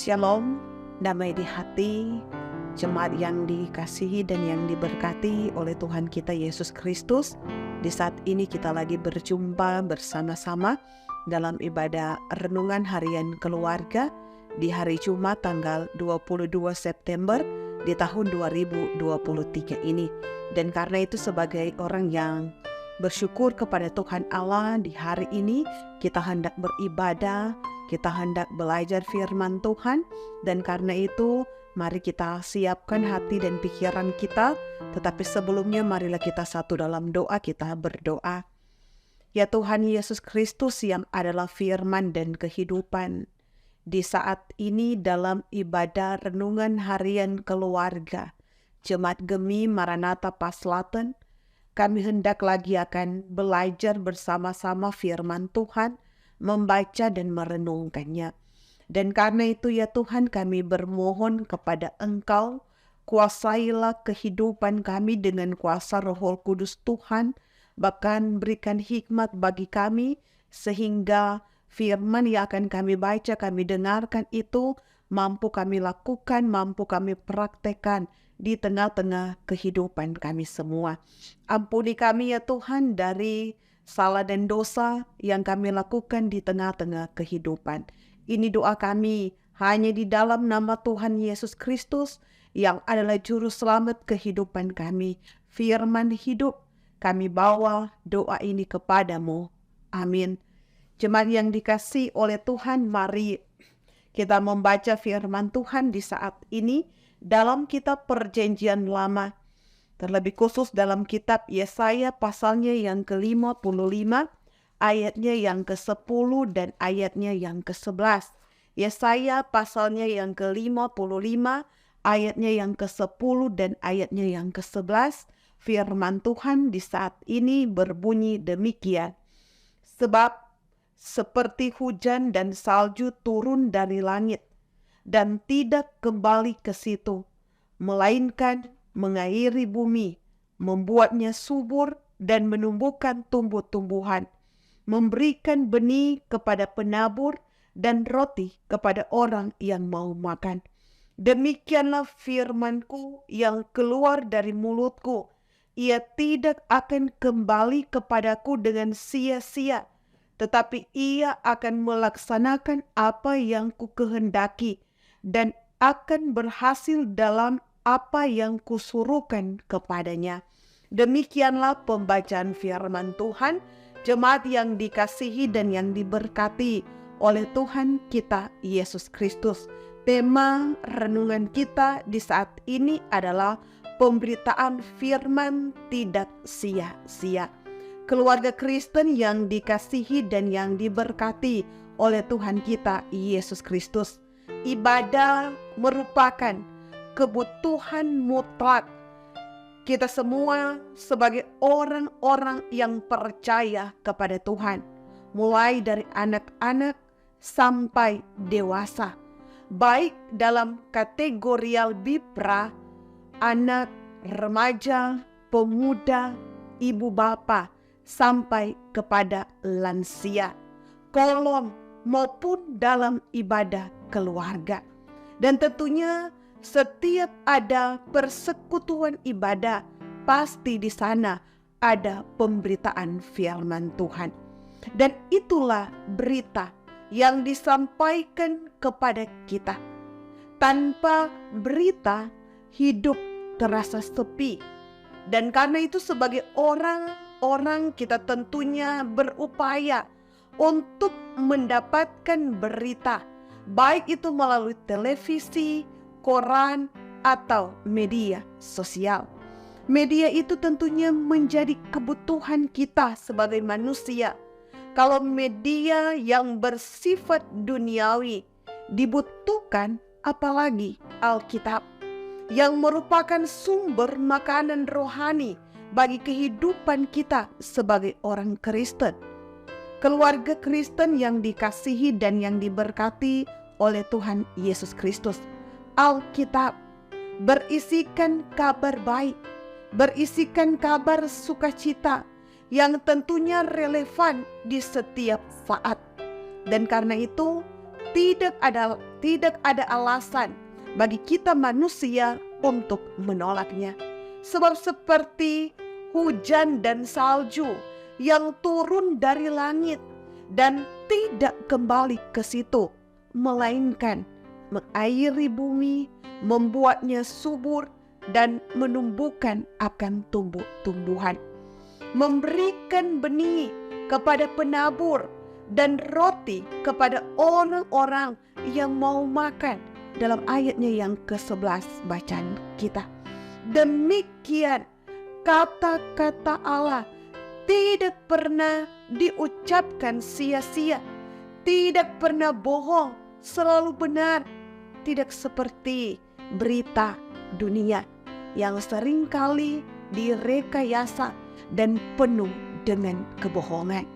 Shalom, damai di hati, jemaat yang dikasihi dan yang diberkati oleh Tuhan kita Yesus Kristus. Di saat ini kita lagi berjumpa bersama-sama dalam ibadah renungan harian keluarga di hari Jumat tanggal 22 September di tahun 2023 ini. Dan karena itu sebagai orang yang bersyukur kepada Tuhan Allah, di hari ini kita hendak beribadah, kita hendak belajar firman Tuhan, dan karena itu mari kita siapkan hati dan pikiran kita. Tetapi sebelumnya marilah kita satu dalam doa, kita berdoa. Ya Tuhan Yesus Kristus yang adalah firman dan kehidupan, di saat ini dalam ibadah renungan harian keluarga Jemaat Gemi Maranatha Paslaten, kami hendak lagi akan belajar bersama-sama firman Tuhan, membaca dan merenungkannya. Dan karena itu ya Tuhan, kami bermohon kepada Engkau, kuasailah kehidupan kami dengan kuasa Roh Kudus Tuhan, bahkan berikan hikmat bagi kami, sehingga firman yang akan kami baca, kami dengarkan itu mampu kami lakukan, mampu kami praktekkan di tengah-tengah kehidupan kami semua. Ampuni kami ya Tuhan dari salah dan dosa yang kami lakukan di tengah-tengah kehidupan. Ini doa kami hanya di dalam nama Tuhan Yesus Kristus yang adalah juru selamat kehidupan kami. Firman hidup, kami bawa doa ini kepadamu. Amin. Jemaat yang dikasihi oleh Tuhan, mari kita membaca firman Tuhan di saat ini dalam kitab Perjanjian Lama. Terlebih khusus dalam kitab Yesaya pasalnya yang ke-55, ayatnya yang ke-10 dan ayatnya yang ke-11. Yesaya pasalnya yang ke-55, ayatnya yang ke-10 dan ayatnya yang ke-11. Firman Tuhan di saat ini berbunyi demikian. Sebab seperti hujan dan salju turun dari langit, dan tidak kembali ke situ, melainkan mengairi bumi, membuatnya subur dan menumbuhkan tumbuh-tumbuhan, memberikan benih kepada penabur dan roti kepada orang yang mau makan. Demikianlah firmanku yang keluar dari mulutku, ia tidak akan kembali kepadaku dengan sia-sia, tetapi ia akan melaksanakan apa yang kukehendaki dan akan berhasil dalam apa yang kusuruhkan kepadanya. Demikianlah pembacaan firman Tuhan, jemaat yang dikasihi dan yang diberkati oleh Tuhan kita Yesus Kristus. Tema renungan kita di saat ini adalah pemberitaan firman tidak sia-sia. Keluarga Kristen yang dikasihi dan yang diberkati oleh Tuhan kita Yesus Kristus. Ibadah merupakan kebutuhan mutlak kita semua sebagai orang-orang yang percaya kepada Tuhan, mulai dari anak-anak sampai dewasa, baik dalam kategorial BIPRA, anak, remaja, pemuda, ibu bapa, sampai kepada lansia, kolom maupun dalam ibadah keluarga. Dan tentunya setiap ada persekutuan ibadah, pasti di sana ada pemberitaan firman Tuhan. Dan itulah berita yang disampaikan kepada kita. Tanpa berita, hidup terasa sepi. Dan karena itu sebagai orang kita tentunya berupaya untuk mendapatkan berita, baik itu melalui televisi, koran, atau media sosial. Media itu tentunya menjadi kebutuhan kita sebagai manusia. Kalau media yang bersifat duniawi dibutuhkan, apalagi Alkitab yang merupakan sumber makanan rohani bagi kehidupan kita sebagai orang Kristen. Keluarga Kristen yang dikasihi dan yang diberkati oleh Tuhan Yesus Kristus. Alkitab berisikan kabar baik, berisikan kabar sukacita yang tentunya relevan di setiap saat. Dan karena itu tidak tidak ada alasan bagi kita manusia untuk menolaknya. Sebab seperti hujan dan salju yang turun dari langit dan tidak kembali ke situ, melainkan mengairi bumi, membuatnya subur dan menumbuhkan akan tumbuh-tumbuhan, memberikan benih kepada penabur dan roti kepada orang-orang yang mau makan. Dalam ayatnya yang ke-11 bacaan kita. Demikian kata-kata Allah tidak pernah diucapkan sia-sia, tidak pernah bohong, selalu benar, tidak seperti berita dunia yang seringkali direkayasa dan penuh dengan kebohongan.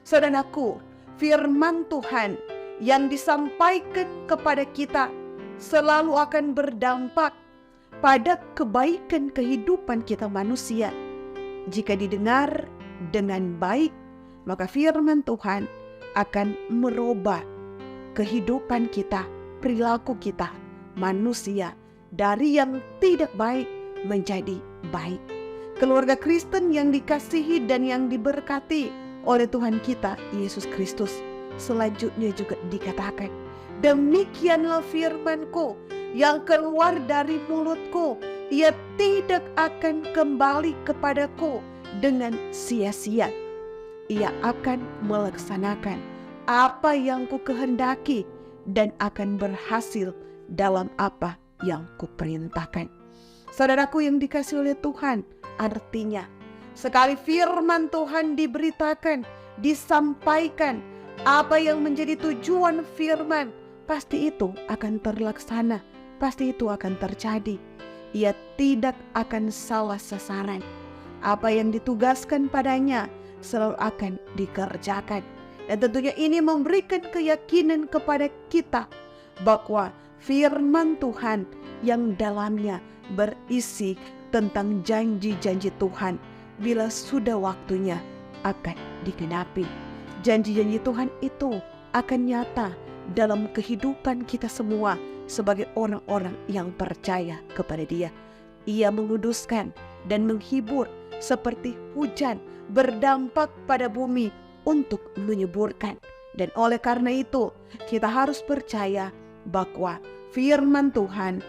Saudaraku, firman Tuhan yang disampaikan kepada kita selalu akan berdampak pada kebaikan kehidupan kita manusia. Jika didengar dengan baik, maka firman Tuhan akan merubah kehidupan kita, perilaku kita manusia dari yang tidak baik menjadi baik. Keluarga Kristen yang dikasihi dan yang diberkati oleh Tuhan kita Yesus Kristus, selanjutnya juga dikatakan, demikianlah firman-Ku yang keluar dari mulutku, ia tidak akan kembali kepadaku dengan sia-sia. Ia akan melaksanakan apa yang Ku kehendaki dan akan berhasil dalam apa yang Ku perintahkan. Saudaraku yang dikasihi oleh Tuhan, artinya sekali firman Tuhan diberitakan, disampaikan, apa yang menjadi tujuan firman, pasti itu akan terlaksana, pasti itu akan terjadi. Ia tidak akan salah sasaran. Apa yang ditugaskan padanya selalu akan dikerjakan. Dan tentunya ini memberikan keyakinan kepada kita bahwa firman Tuhan yang dalamnya berisi tentang janji-janji Tuhan bila sudah waktunya akan digenapi. Janji-janji Tuhan itu akan nyata dalam kehidupan kita semua sebagai orang-orang yang percaya kepada Dia. Ia menguduskan dan menghibur seperti hujan, berdampak pada bumi untuk menyuburkan. Dan oleh karena itu kita harus percaya bahwa firman Tuhan,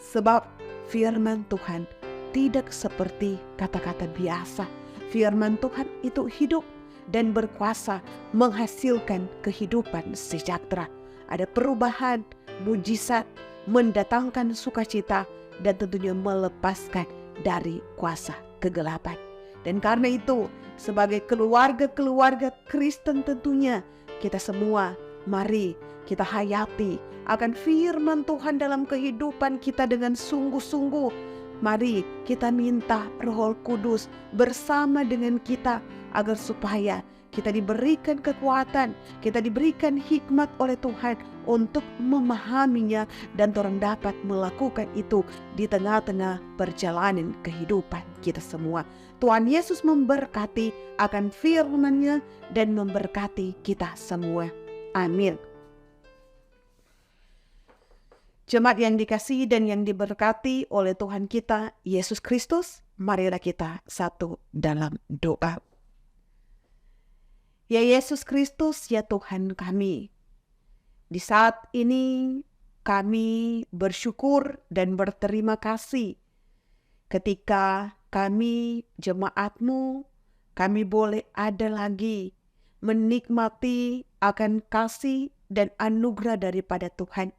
sebab firman Tuhan tidak seperti kata-kata biasa. Firman Tuhan itu hidup dan berkuasa menghasilkan kehidupan sejahtera. Ada perubahan, mujizat, mendatangkan sukacita, dan tentunya melepaskan dari kuasa kegelapan. Dan karena itu, sebagai keluarga-keluarga Kristen tentunya, kita semua mari kita hayati akan firman Tuhan dalam kehidupan kita dengan sungguh-sungguh. Mari kita minta Roh Kudus bersama dengan kita agar supaya kita diberikan kekuatan, kita diberikan hikmat oleh Tuhan untuk memahaminya dan orang dapat melakukan itu di tengah-tengah perjalanan kehidupan kita semua. Tuhan Yesus memberkati akan firman-Nya dan memberkati kita semua. Amin. Jemaat yang dikasihi dan yang diberkati oleh Tuhan kita Yesus Kristus, marilah kita satu dalam doa. Ya Yesus Kristus, ya Tuhan kami, di saat ini kami bersyukur dan berterima kasih ketika kami jemaat-Mu, kami boleh ada lagi menikmati akan kasih dan anugerah daripada Tuhan.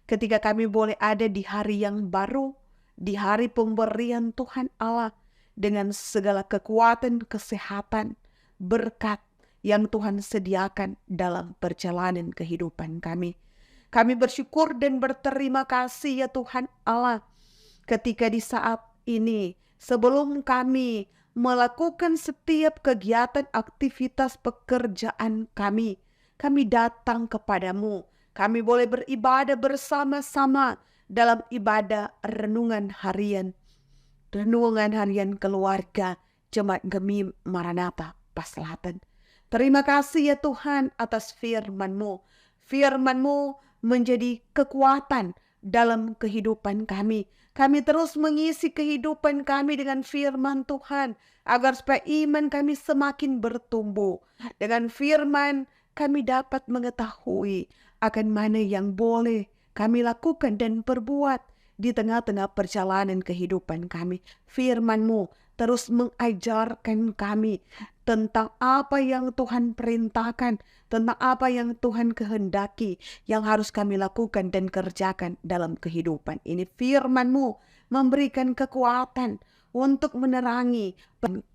Ketika kami boleh ada di hari yang baru, di hari pemberian Tuhan Allah, dengan segala kekuatan, kesehatan, berkat yang Tuhan sediakan dalam perjalanan kehidupan kami. Kami bersyukur dan berterima kasih ya Tuhan Allah, ketika di saat ini, sebelum kami melakukan setiap kegiatan aktivitas pekerjaan kami datang kepadamu. Kami boleh beribadah bersama-sama dalam ibadah renungan harian keluarga Jemaat Gemi Maranatha Paselatan. Terima kasih ya Tuhan atas firman-Mu. Firman-Mu menjadi kekuatan dalam kehidupan kami. Kami terus mengisi kehidupan kami dengan firman Tuhan, agar supaya iman kami semakin bertumbuh. Dengan firman kami dapat mengetahui akan mana yang boleh kami lakukan dan perbuat di tengah-tengah perjalanan kehidupan kami. Firman-Mu terus mengajarkan kami tentang apa yang Tuhan perintahkan, tentang apa yang Tuhan kehendaki, yang harus kami lakukan dan kerjakan dalam kehidupan ini. Firman-Mu memberikan kekuatan untuk menerangi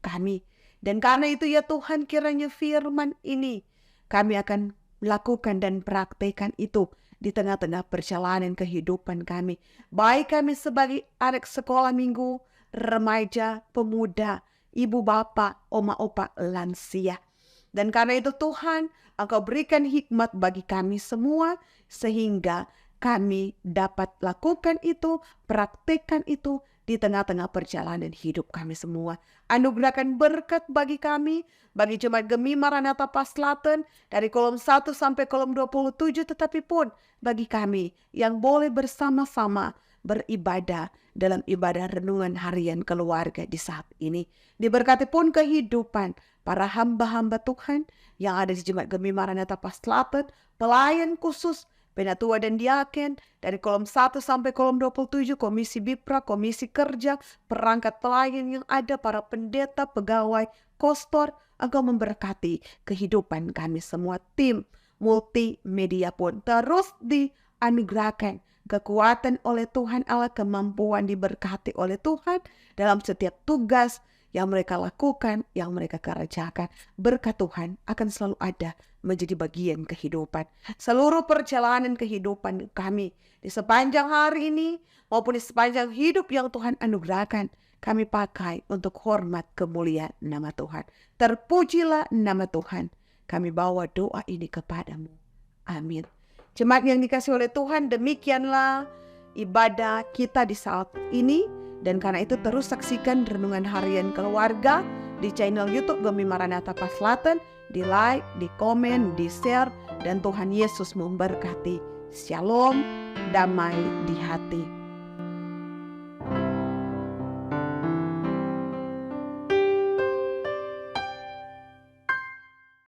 kami. Dan karena itu ya Tuhan, kiranya firman ini kami akan lakukan dan praktekkan itu di tengah-tengah perjalanan kehidupan kami. Baik kami sebagai anak sekolah minggu, remaja, pemuda, ibu bapa, oma opa, lansia. Dan karena itu Tuhan, Engkau berikan hikmat bagi kami semua, sehingga kami dapat lakukan itu, praktekkan itu di tengah-tengah perjalanan hidup kami semua. Anugerahkan berkat bagi kami, bagi Jemaat Gemi Maranatha Paslaten, dari kolom 1 sampai kolom 27, tetapi pun bagi kami yang boleh bersama-sama beribadah dalam ibadah renungan harian keluarga di saat ini. Diberkati pun kehidupan para hamba-hamba Tuhan yang ada di Jemaat Gemi Maranatha Paslaten, pelayan khusus, Penatua dan Diaken, dari kolom 1 sampai kolom 27, Komisi Bipra, Komisi Kerja, perangkat pelayan yang ada, para pendeta, pegawai, kostor. Engkau memberkati kehidupan kami semua. Tim multimedia pun terus dianugerahkan kekuatan oleh Tuhan Allah, kemampuan diberkati oleh Tuhan dalam setiap tugas yang mereka lakukan, yang mereka kerjakan. Berkat Tuhan akan selalu ada menjadi bagian kehidupan. Seluruh perjalanan kehidupan kami di sepanjang hari ini maupun di sepanjang hidup yang Tuhan anugerahkan, kami pakai untuk hormat kemuliaan nama Tuhan. Terpujilah nama Tuhan. Kami bawa doa ini kepadamu. Amin. Jemaat yang dikasihi oleh Tuhan, demikianlah ibadah kita di saat ini. Dan karena itu terus saksikan renungan harian keluarga di channel YouTube Gemi Maranatha Paslaten, di like, di komen, di share, dan Tuhan Yesus memberkati. Shalom, damai di hati.